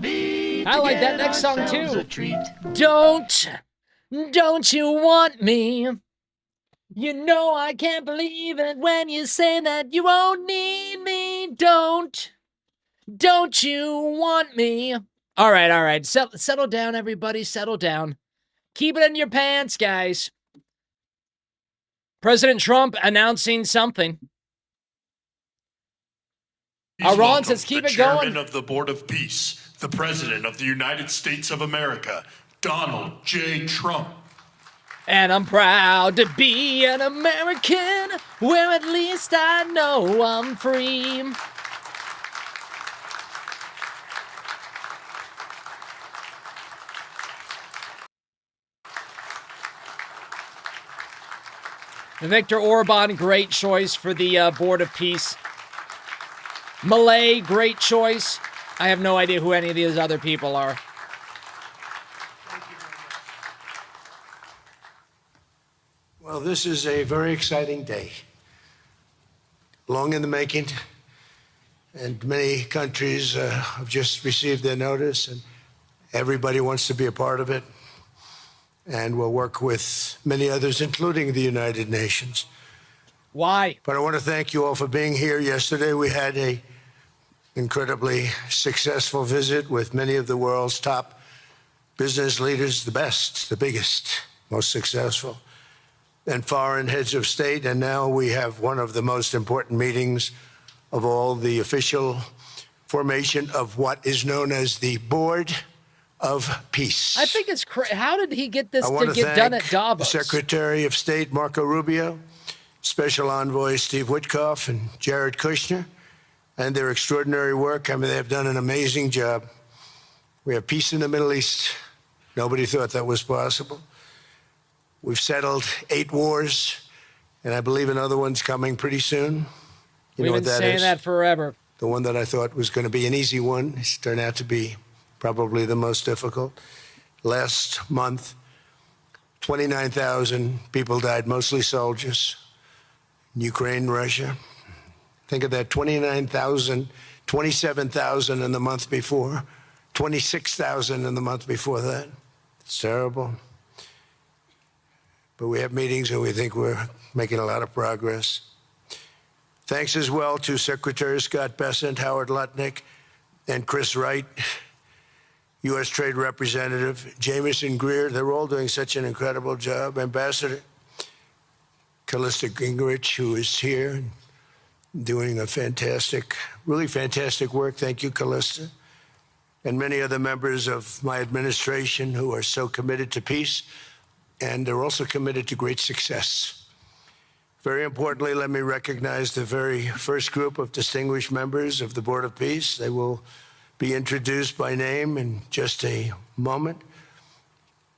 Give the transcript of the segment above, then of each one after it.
I like that next song too. Don't you want me? You know I can't believe it when you say that you won't need me. Don't you want me? All right. Settle down, everybody. Settle down. Keep it in your pants, guys. President Trump announcing something. Ron says, keep it going. The Chairman of the Board of Peace, the President of the United States of America, Donald J. Trump. And I'm proud to be an American, where at least I know I'm free. Viktor Orban, great choice for the Board of Peace. Malay, great choice. I have no idea who any of these other people are. Well, this is a very exciting day. Long in the making, and many countries have just received their notice, and everybody wants to be a part of it. And we'll work with many others, including the United Nations. Why? But I want to thank you all for being here. Yesterday, we had an incredibly successful visit with many of the world's top business leaders, the best, the biggest, most successful, and foreign heads of state. And now we have one of the most important meetings of all, the official formation of what is known as the Board of Peace. I think it's crazy. How did he get this to get done at Davos? Secretary of State Marco Rubio, Special Envoy Steve Witkoff, and Jared Kushner, and their extraordinary work. I mean, they have done an amazing job. We have peace in the Middle East. Nobody thought that was possible. We've settled 8 wars, and I believe another one's coming pretty soon. We've been saying that forever. The one that I thought was going to be an easy one has turned out to be probably the most difficult. Last month, 29,000 people died, mostly soldiers, in Ukraine, Russia. Think of that, 29,000, 27,000 in the month before, 26,000 in the month before that. It's terrible. But we have meetings and we think we're making a lot of progress. Thanks as well to Secretary Scott Bessent, Howard Lutnick, and Chris Wright, U.S. Trade Representative, Jameson Greer. They're all doing such an incredible job. Ambassador Callista Gingrich, who is here, doing a fantastic, really fantastic work. Thank you, Callista. And many other members of my administration who are so committed to peace, and they're also committed to great success. Very importantly, let me recognize the very first group of distinguished members of the Board of Peace. They will be introduced by name in just a moment.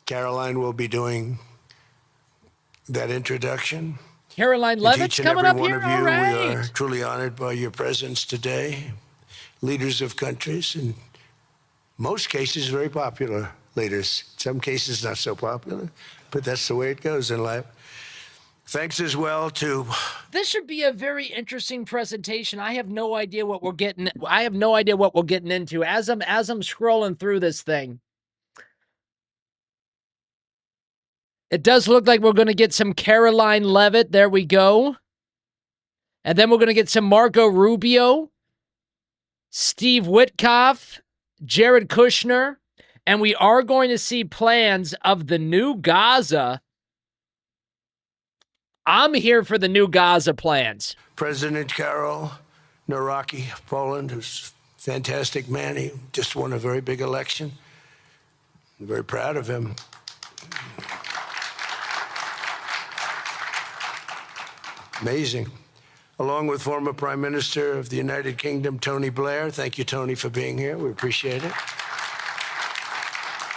Caroline will be doing that introduction. Caroline Levitt's coming up here. All right. We are truly honored by your presence today. Leaders of countries, in most cases, very popular leaders. Some cases, not so popular, but that's the way it goes in life. Thanks as well to... This should be a very interesting presentation. I have no idea what we're getting. I have no idea what we're getting into as I'm scrolling through this thing. It does look like we're going to get some Caroline Levitt. There we go. And then we're going to get some Marco Rubio, Steve Witkoff, Jared Kushner, and we are going to see plans of the new Gaza. I'm here for the new Gaza plans. President Karol Nawrocki of Poland, who's a fantastic man. He just won a very big election. I'm very proud of him. Amazing. Along with former Prime Minister of the United Kingdom, Tony Blair. Thank you, Tony, for being here. We appreciate it.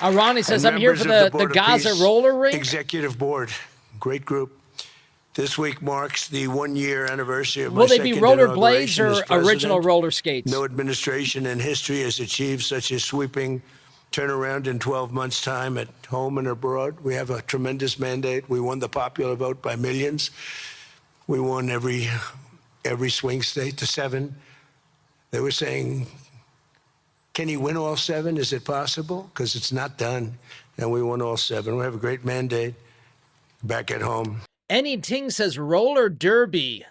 Ronnie says, I'm here for the Gaza roller rink. Executive Board, great group. This week marks the 1-year anniversary of Will they be roller blades or original roller skates? No administration in history has achieved such a sweeping turnaround in 12 months' time at home and abroad. We have a tremendous mandate. We won the popular vote by millions. We won every swing state to 7. They were saying Can he win all 7? Is it possible? Because it's not done. And we won all 7. We have a great mandate back at home. Anything says roller derby.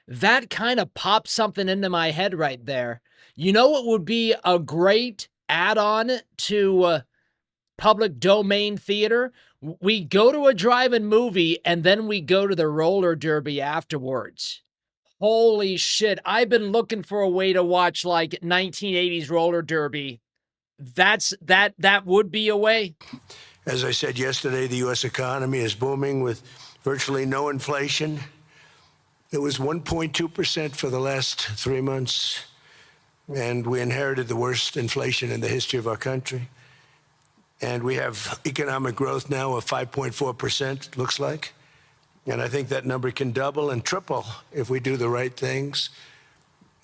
That kind of pops something into my head right there. You know what would be a great add-on to public domain theater? We go to a drive-in movie and then we go to the roller derby afterwards. Holy shit. I've been looking for a way to watch like 1980s roller derby. That would be a way. As I said yesterday, the U.S. economy is booming with virtually no inflation. It was 1.2% for the last 3 months, and we inherited the worst inflation in the history of our country. And we have economic growth now of 5.4%, looks like. And I think that number can double and triple if we do the right things.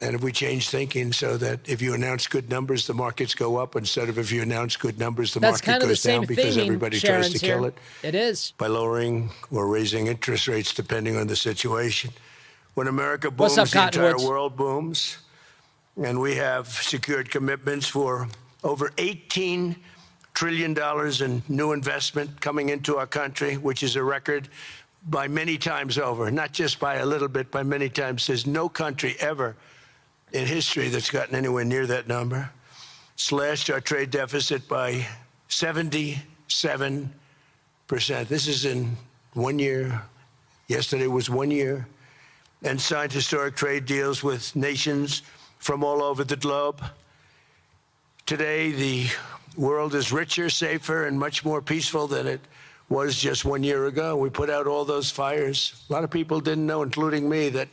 And if we change thinking so that if you announce good numbers, the markets go up, instead of if you announce good numbers, the market goes down because everybody tries to kill it. It is. By lowering or raising interest rates depending on the situation. When America booms, the entire world booms. And we have secured commitments for over $18 trillion in new investment coming into our country, which is a record by many times over, not just by a little bit, by many times. There's no country ever in history that's gotten anywhere near that number. Slashed our trade deficit by 77%. This is in 1 year. Yesterday was 1 year. And signed historic trade deals with nations from all over the globe. Today, the world is richer, safer, and much more peaceful than it was just 1 year ago. We put out all those fires. A lot of people didn't know, including me, that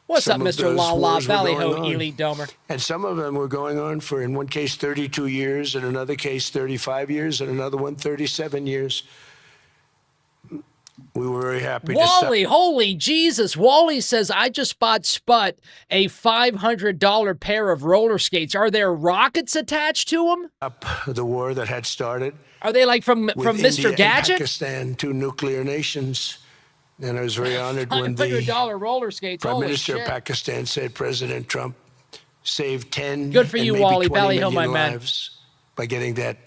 what's up, Mr. La La Ballyho Ely Domer? And some of them were going on for, in one case, 32 years, in another case, 35 years, and another one, 37 years. We were very happy to stop. Wally, holy Jesus. Wally says, I just bought Sput a $500 pair of roller skates. Are there rockets attached to them? Up the war that had started. Are they like from Mr. Gadget? And Pakistan, 2 nuclear nations. And I was very honored when the $500 roller skates. Prime Holy Minister shit. of Pakistan said President Trump saved 10 Good for you, and maybe Wally 20 Ballyho, my million man. lives by getting that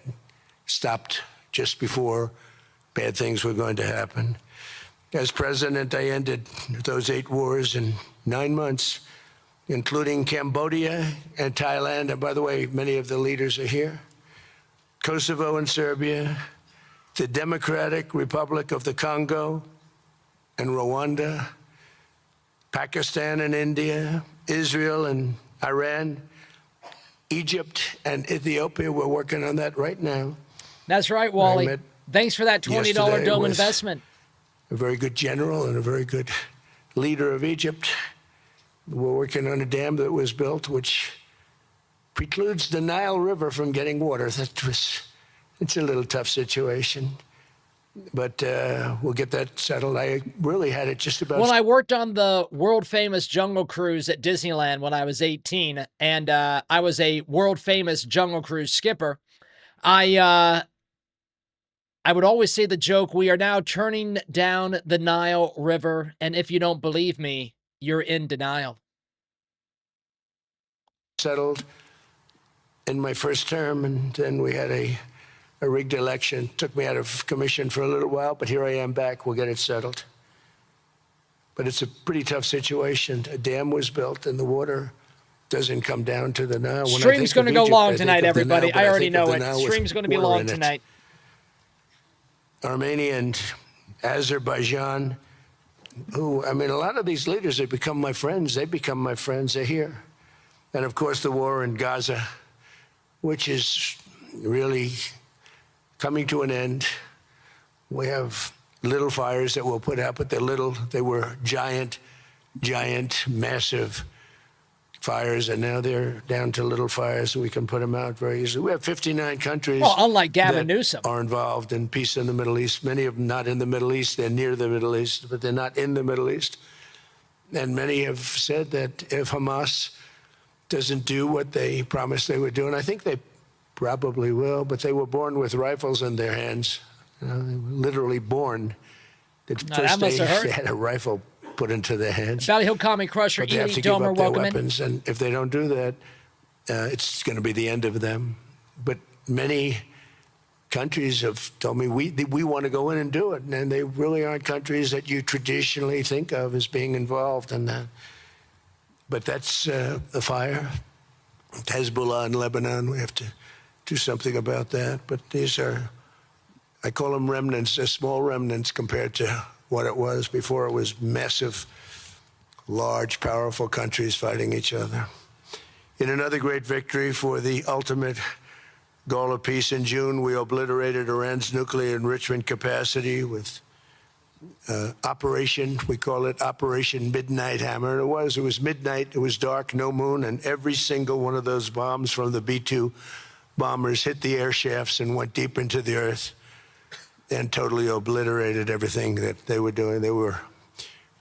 stopped just before bad things were going to happen. As president, I ended those 8 wars in 9 months, including Cambodia and Thailand. And by the way, many of the leaders are here. Kosovo and Serbia, the Democratic Republic of the Congo and Rwanda, Pakistan and India, Israel and Iran, Egypt and Ethiopia. We're working on that right now. That's right, Wally. Thanks for that $20 dome investment. A very good general and a very good leader of Egypt. We're working on a dam that was built, which precludes the Nile River from getting water. It's a little tough situation, but we'll get that settled. I really had it just about. When I worked on the world famous Jungle Cruise at Disneyland when I was 18, and I was a world famous Jungle Cruise skipper, I would always say the joke, we are now turning down the Nile River, and if you don't believe me, you're in denial. Settled in my first term, and then we had a rigged election. Took me out of commission for a little while, but here I am back. We'll get it settled. But it's a pretty tough situation. A dam was built, and the water doesn't come down to the Nile. Stream's going to go long tonight, everybody. I already know it. Stream's going to be long tonight. Armenia and Azerbaijan, who, I mean, a lot of these leaders have become my friends. They become my friends. They're here. And, of course, the war in Gaza, which is really coming to an end. We have little fires that we'll put out, but they're little. They were giant, massive fires, and now they're down to little fires, so we can put them out very easily. We have 59 countries. Well, unlike Gavin Newsom, are involved in peace in the Middle East. Many of them not in the Middle East. They're near the Middle East, but they're not in the Middle East. And many have said that if Hamas doesn't do what they promised they would do, and I think they probably will, but they were born with rifles in their hands. They were literally born. The first day they had a rifle put into their hands. Valley Hill Comic Crusher, but they have to give up their weapons, and if they don't do that, it's going to be the end of them. But many countries have told me we want to go in and do it, and they really aren't countries that you traditionally think of as being involved in that. But that's the fire. Hezbollah in Lebanon, we have to do something about that. But these are, I call them remnants. They're small remnants compared to what it was before. It was massive, large, powerful countries fighting each other. In another great victory for the ultimate goal of peace in June, we obliterated Iran's nuclear enrichment capacity with Operation, we call it Operation Midnight Hammer. And it was midnight, it was dark, no moon, and every single one of those bombs from the B-2 bombers hit the air shafts and went deep into the earth and totally obliterated everything that they were doing. They were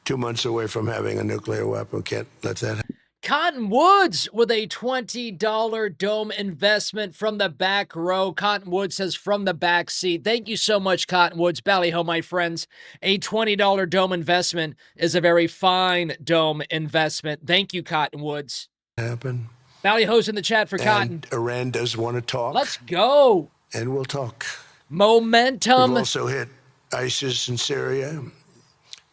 2 months away from having a nuclear weapon. Can't let that happen. Cotton Woods with a $20 dome investment from the back row. Cotton Woods says from the back seat. Thank you so much, Cotton Woods. Ballyho, my friends. A $20 dome investment is a very fine dome investment. Thank you, Cotton Woods. Happen. Ballyho's in the chat for Cotton. Iran does want to talk. Let's go. And we'll talk. Momentum. We've also hit ISIS in Syria,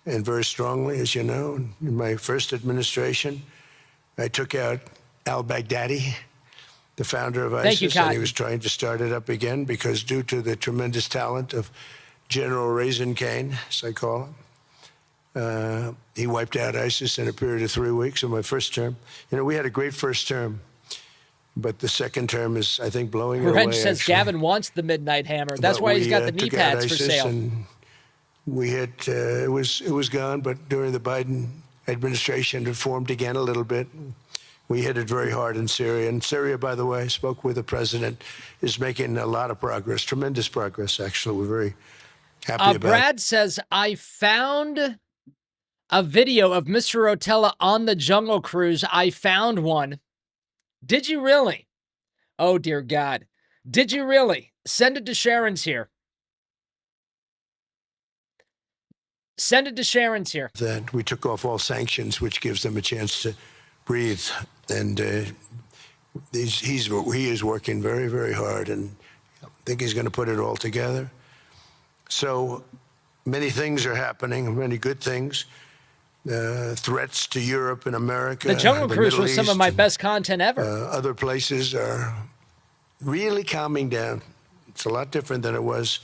and very strongly, as you know. In my first administration, I took out al-Baghdadi, the founder of ISIS. Thank you, Cotton. And he was trying to start it up again because due to the tremendous talent of General Raisin Kane, as I call him, he wiped out ISIS in a period of 3 weeks in my first term. You know, we had a great first term, but the second term is, I think, blowing it away. Wrench says actually. Gavin wants the midnight hammer. That's why he's got the knee pads for sale. And we had, it was gone, but during the Biden administration, it formed again a little bit. We hit it very hard in Syria. And Syria, by the way, I spoke with the president, is making a lot of progress, tremendous progress, actually. We're very happy about it. Brad says, I found a video of Mr. Rotella on the Jungle Cruise. I found one. Did you really? Oh, dear God. Did you really? Send it to Sharon's here. Send it to Sharon's here. That we took off all sanctions, which gives them a chance to breathe. And he is working very, very hard, and I think he's going to put it all together. So many things are happening, many good things. Threats to Europe and America. The Jungle Cruise was some of my best content ever. Other places are really calming down. It's a lot different than it was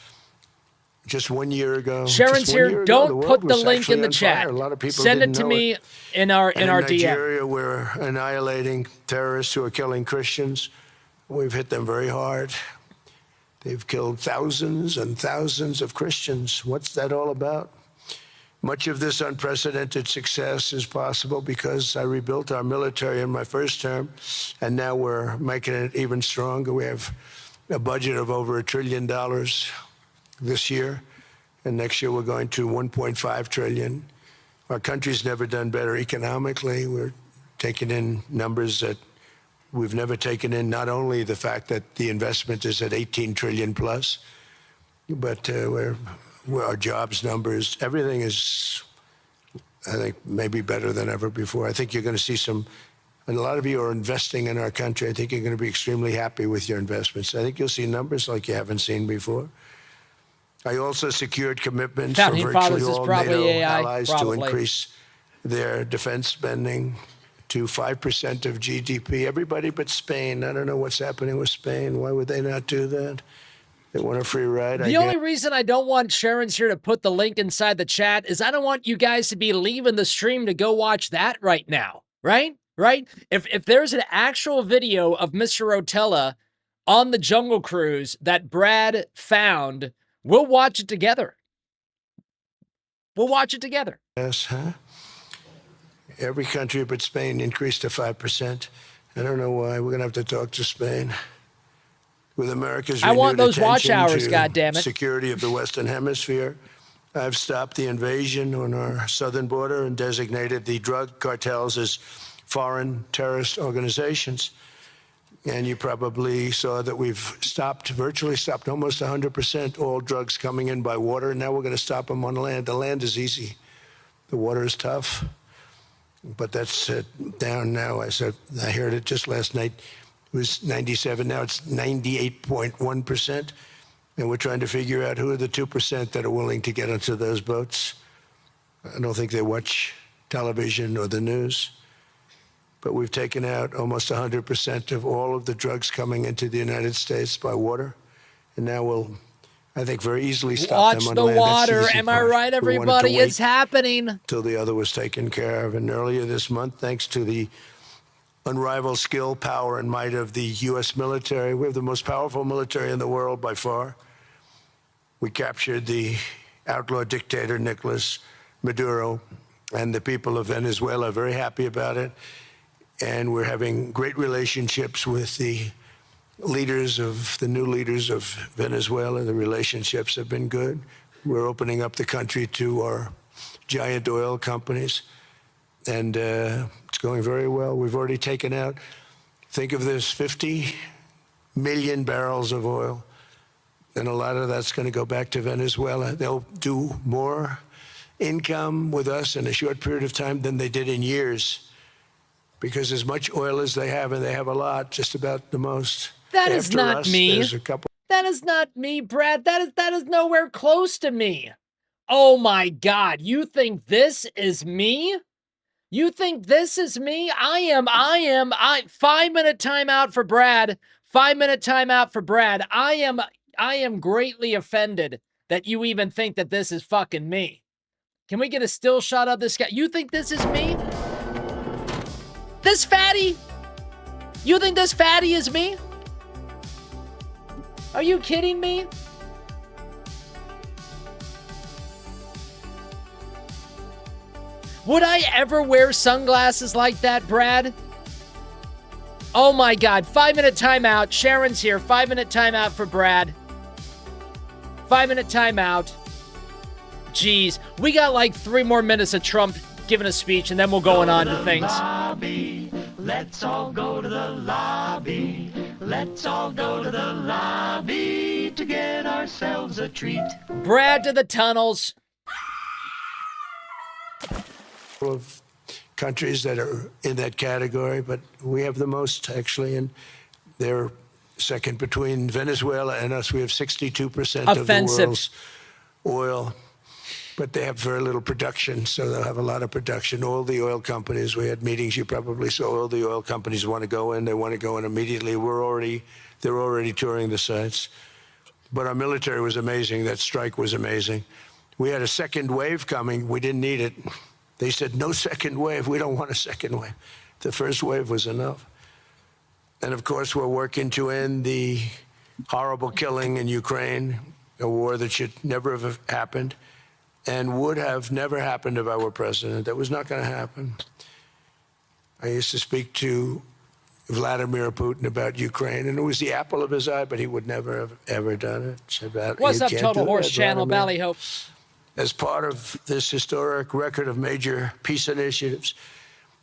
just 1 year ago. Sharon's here. Don't put the link in the chat. A lot of people send it to me in our DM. Nigeria, we're annihilating terrorists who are killing Christians. We've hit them very hard. They've killed thousands and thousands of Christians. What's that all about? Much of this unprecedented success is possible because I rebuilt our military in my first term, and now we're making it even stronger. We have a budget of over $1 trillion this year, and next year we're going to 1.5 trillion. Our country's never done better economically. We're taking in numbers that we've never taken in, not only the fact that the investment is at 18 trillion plus, but our jobs numbers, everything is, I think, maybe better than ever before. I think you're going to see some, and a lot of you are investing in our country. I think you're going to be extremely happy with your investments. I think you'll see numbers like you haven't seen before. I also secured commitments from virtually all NATO allies to increase their defense spending to 5% of GDP. Everybody but Spain. I don't know what's happening with Spain. Why would they not do that? They want a free ride. The only reason I don't want Sharon's here to put the link inside the chat is I don't want you guys to be leaving the stream to go watch that right now, right? Right? If there's an actual video of Mr. Rotella on the Jungle Cruise that Brad found, we'll watch it together. We'll watch it together. Yes, huh? Every country but Spain increased to 5%. I don't know why. We're going to have to talk to Spain. With America's I want those watch attention hours, to goddammit. security of the Western Hemisphere, I've stopped the invasion on our southern border and designated the drug cartels as foreign terrorist organizations. And you probably saw that we've virtually stopped almost 100% all drugs coming in by water. And now we're going to stop them on land. The land is easy. The water is tough. But that's down now. I heard it just last night. It was 97. Now it's 98.1%. And we're trying to figure out who are the 2% that are willing to get onto those boats. I don't think they watch television or the news. But we've taken out almost 100% of all of the drugs coming into the United States by water. And now we'll, I think, very easily stop them on land. Watch the water. Am I right, everybody? It's happening. Till the other was taken care of. And earlier this month, thanks to the unrivaled skill, power, and might of the U.S. military, we have the most powerful military in the world by far. We captured the outlaw dictator, Nicolas Maduro, and the people of Venezuela are very happy about it. And we're having great relationships with the new leaders of Venezuela. The relationships have been good. We're opening up the country to our giant oil companies, and it's going very well. We've already taken out, think of this, 50 million barrels of oil, and a lot of that's going to go back to Venezuela. They'll do more income with us in a short period of time than they did in years, because as much oil as they have, and they have a lot, just about the most. That is not me. That is not me, Brad. That is nowhere close to me. Oh my God. You think this is me? You think this is me? I am. 5-minute timeout for Brad. 5-minute timeout for Brad. I am greatly offended that you even think that this is fucking me. Can we get a still shot of this guy? You think this is me? This fatty? You think this fatty is me? Are you kidding me? Would I ever wear sunglasses like that, Brad? Oh my God. 5-minute timeout. Sharon's here. 5-minute timeout for Brad. 5-minute timeout. Jeez. We got like 3 more minutes of Trump giving a speech, and then we'll go on to things. Lobby. Let's all go to the lobby. Let's all go to the lobby to get ourselves a treat. Brad to the tunnels. Of countries that are in that category, but we have the most, actually, and they're second between Venezuela and us. We have 62% of the world's oil, but they have very little production, so they'll have a lot of production. All the oil companies, we had meetings, you probably saw, all the oil companies want to go in. They want to go in immediately. They're already touring the sites. But our military was amazing. That strike was amazing. We had a second wave coming. We didn't need it. They said, no second wave. We don't want a second wave. The first wave was enough. And of course, we're working to end the horrible killing in Ukraine, a war that should never have happened and would have never happened if I were president. That was not going to happen. I used to speak to Vladimir Putin about Ukraine, and it was the apple of his eye, but he would never have ever done it. What's up, Total Horse Channel, Ballyhope? As part of this historic record of major peace initiatives,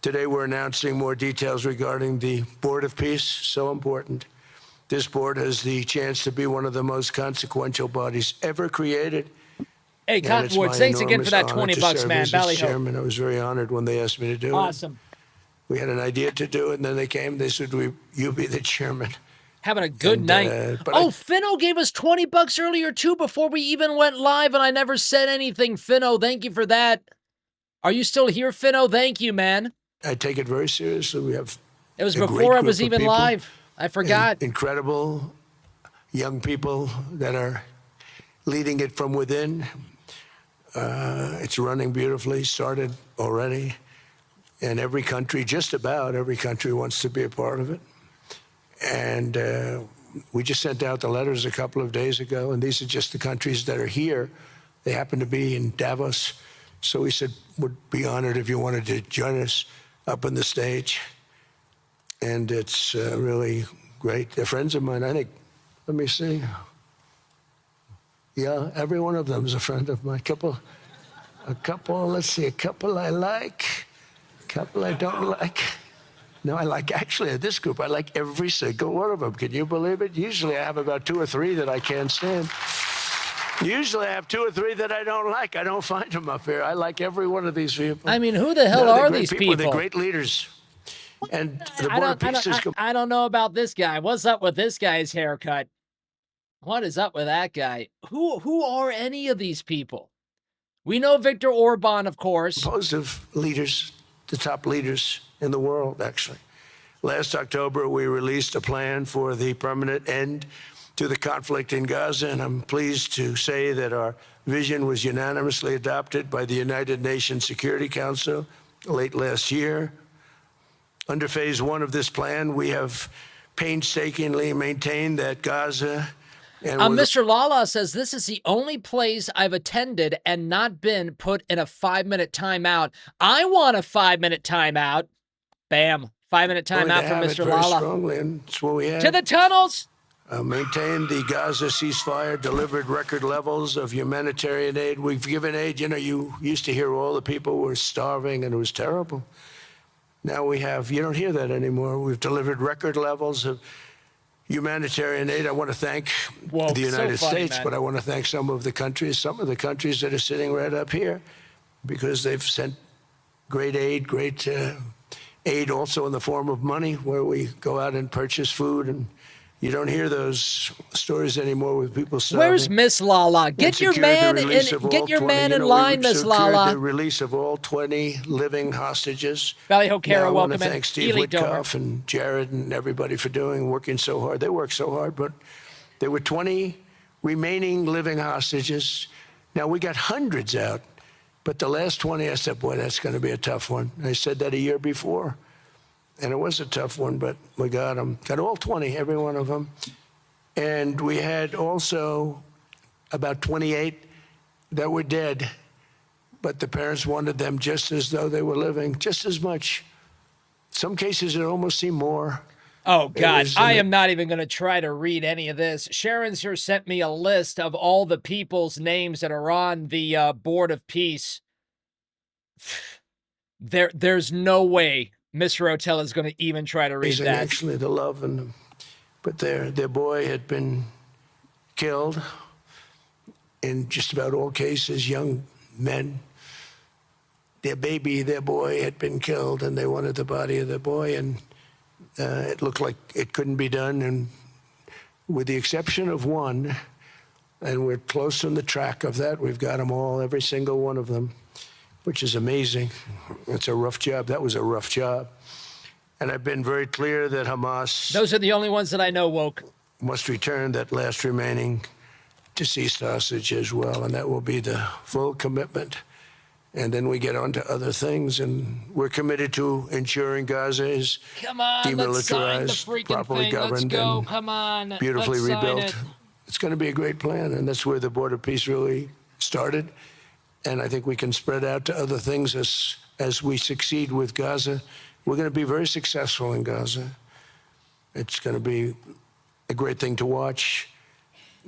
today we're announcing more details regarding the Board of Peace, so important. This board has the chance to be one of the most consequential bodies ever created. Hey, Cottonwood, thanks again for that $20, man. Ballyhope. Chairman, I was very honored when they asked me to do it. Awesome. We had an idea to do it, and then they came. They said, "You be the chairman." Having a good night. Finno gave us $20 earlier, too, before we even went live, and I never said anything. Finno, thank you for that. Are you still here, Finno? Thank you, man. I take it very seriously. We have It was before I was even live. I forgot. Incredible young people that are leading it from within. It's running beautifully, started already. And every country, just about every country, wants to be a part of it. And we just sent out the letters a couple of days ago, and these are just the countries that are here. They happen to be in Davos. So we said, would be honored if you wanted to join us up on the stage. And it's really great. They're friends of mine. I think, let me see. Yeah, every one of them is a friend of mine. A couple, let's see, a couple I like, a couple I don't like. No, I like, actually, at this group, I like every single one of them. Can you believe it? Usually I have about 2 or 3 that I can't stand. Usually I have 2 or 3 that I don't like. I don't find them up here. I like every one of these people. I mean, who the hell are these people? They're great leaders. And the Board of Peace is I don't know about this guy. What's up with this guy's haircut? What is up with that guy? Who are any of these people? We know Viktor Orban, of course. composed of leaders, the top leaders in the world, actually. Last October, we released a plan for the permanent end to the conflict in Gaza, and I'm pleased to say that our vision was unanimously adopted by the United Nations Security Council late last year. Under phase one of this plan, we have painstakingly maintained that Gaza and Mr. Lala says this is the only place I've attended and not been put in a 5-minute timeout. I want a 5-minute timeout. Bam. 5-minute timeout for Mr. Lala. Strongly, and it's what we had. To the tunnels. Maintained the Gaza ceasefire, delivered record levels of humanitarian aid. We've given aid. You know, you used to hear all the people were starving and it was terrible. Now we have, you don't hear that anymore. We've delivered record levels of humanitarian aid. I want to thank the United States, but I want to thank some of the countries that are sitting right up here, because they've sent great aid, aid also in the form of money, where we go out and purchase food, and you don't hear those stories anymore with people starving. Where's Miss Lala? Get your man in line, Miss Lala. The release of all 20 living hostages. Valley Hokara, welcome in. I want to thank Steve Witkoff and Jared and everybody for working so hard. They worked so hard, but there were 20 remaining living hostages. Now we got hundreds out, but the last 20, I said, boy, that's going to be a tough one. I said that a year before. And it was a tough one, but we got them. Got all 20, every one of them. And we had also about 28 that were dead, but the parents wanted them just as though they were living, just as much. Some cases it almost seemed more. Oh, God, I am not even going to try to read any of this. Sharon's here sent me a list of all the people's names that are on the Board of Peace. There's no way Mr. Rotella is going to even try to read that. Actually, the love and them. But their boy had been killed in just about all cases, young men. Their boy had been killed, and they wanted the body of their boy, and it looked like it couldn't be done. And with the exception of one, and we're close on the track of that, we've got them all, every single one of them, which is amazing. It's a rough job. That was a rough job. And I've been very clear that Hamas... Those are the only ones that I know, Woke. ...must return that last remaining deceased hostage as well, and that will be the full commitment. And then we get on to other things, and we're committed to ensuring Gaza is demilitarized, properly governed, and beautifully rebuilt. It's going to be a great plan, and that's where the Board of Peace really started. And I think we can spread out to other things as we succeed with Gaza. We're going to be very successful in Gaza. It's going to be a great thing to watch,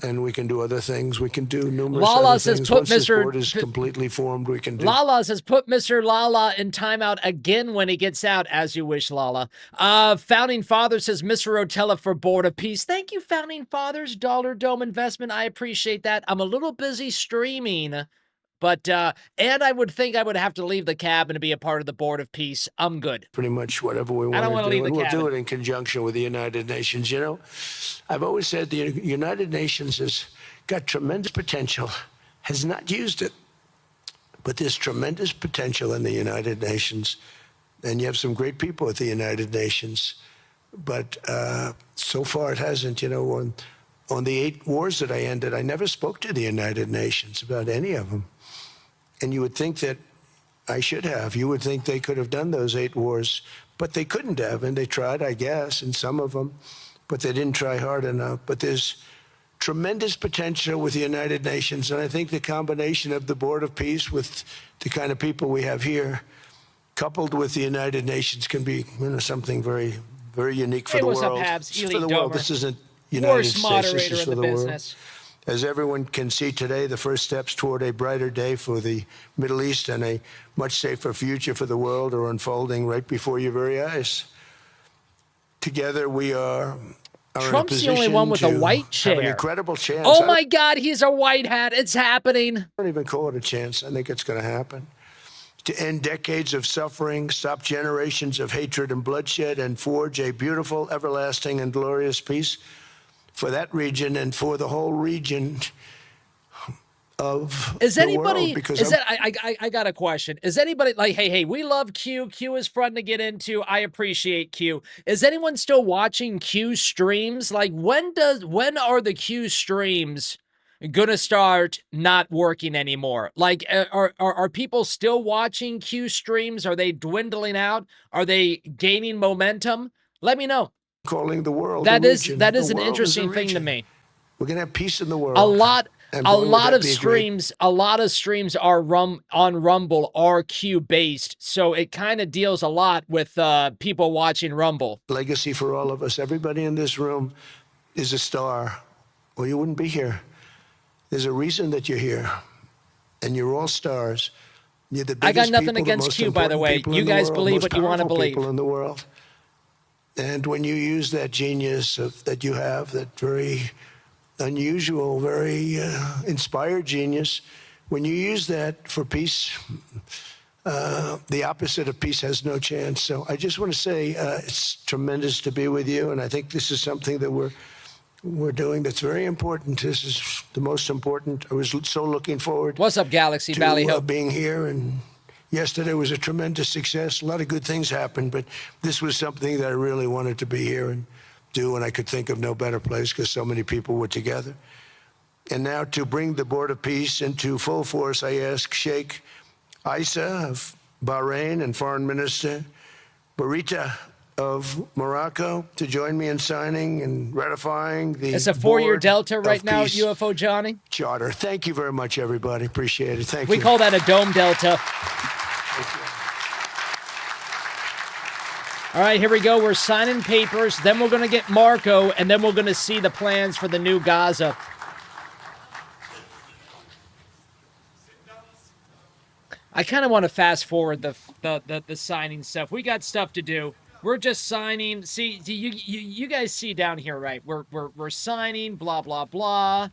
and we can do other things. We can do numerous other things. Once this board is completely formed, we can do... Lala says, put Mr. Lala in timeout again when he gets out, as you wish, Lala. Founding Father says, Mr. Rotella for Board of Peace. Thank you, Founding Fathers. Dollar Dome Investment. I appreciate that. I'm a little busy streaming, but, and I would think I would have to leave the cabin to be a part of the Board of Peace. I'm good. Pretty much whatever we want I don't want to leave the cabin. We'll do it in conjunction with the United Nations. You know, I've always said the United Nations has got tremendous potential, has not used it, but there's tremendous potential in the United Nations. And you have some great people at the United Nations, but so far it hasn't. You know, on the 8 wars that I ended, I never spoke to the United Nations about any of them. And you would think that I should have. You would think they could have done those 8 wars, but they couldn't have. And they tried, I guess, in some of them, but they didn't try hard enough. But there's tremendous potential with the United Nations. And I think the combination of the Board of Peace with the kind of people we have here, coupled with the United Nations, can be, you know, something very, very unique for the world. What's up, Habs? It's for the world. This isn't United States. This is for the world. As everyone can see today, the first steps toward a brighter day for the Middle East and a much safer future for the world are unfolding right before your very eyes. Together, we are Trump's the only one with a white chair. Have an incredible chance. Oh, my God, he's a white hat. It's happening. I don't even call it a chance. I think it's going to happen. to end decades of suffering, stop generations of hatred and bloodshed, and forge a beautiful, everlasting, and glorious peace for that region and for the whole region of Is the anybody, world. Because is that, I got a question. Is anybody like, hey, we love Q. Q is fun to get into. I appreciate Q. Is anyone still watching Q streams? Like, when are the Q streams gonna start not working anymore? Like, are people still watching Q streams? Are they dwindling out? Are they gaining momentum? Let me know. calling the world That a is region. that is The an world a interesting thing to region. me. We're going to have peace in the world. A lot And a boy, would lot that of be a great- streams, are on Rumble are Q based, so it kind of deals a lot with people watching Rumble. legacy for all of us. Everybody in this room is a star, or you wouldn't be here. There's a reason that you're here, and you're all stars. You're the biggest I got nothing people, the against most Q, by the important way. people You in the guys world, believe most what you want to powerful believe. people in the world. And when you use that genius that you have, that very unusual, very inspired genius, when you use that for peace, the opposite of peace has no chance. So I just want to say it's tremendous to be with you, and I think this is something that we're doing that's very important. This is the most important. I was so looking forward What's up, Galaxy Valley to Hope? being here, and yesterday was a tremendous success. A lot of good things happened, but this was something that I really wanted to be here and do, and I could think of no better place because so many people were together. And now to bring the Board of Peace into full force, I ask Sheikh Isa of Bahrain and Foreign Minister Barita of Morocco to join me in signing and ratifying the It's a 4-year Board delta of right now, Peace UFO Johnny. Charter. Thank you very much, everybody. Appreciate it. Thank We you. call that a dome delta. All right, here we go. We're signing papers. Then we're going to get Marco, and then we're going to see the plans for the new Gaza. I kind of want to fast forward the signing stuff. We got stuff to do. We're just signing. See, you guys see down here, right? We're signing. Blah blah blah.